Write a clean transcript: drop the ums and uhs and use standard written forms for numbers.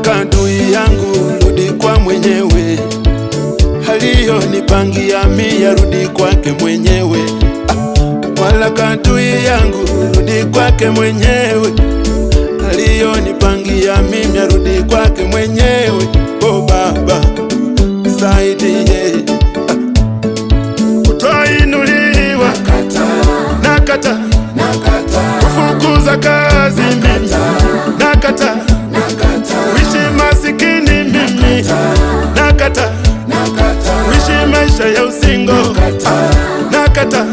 kadui yangu, rudi kwa mwenyewe. Aliyonipangia mimi rudi kwake mwenyewe. Wala kadui yangu, rudi kwake mwenyewe. Aliyonipangia mimi rudi kwake mwenyewe. Oh Baba, saidie. Kutoinuliwa nakata, kufukuza kazi mimi nakata, kuishi masikini mimi nakata, kuishi maisha ya usingo nakata.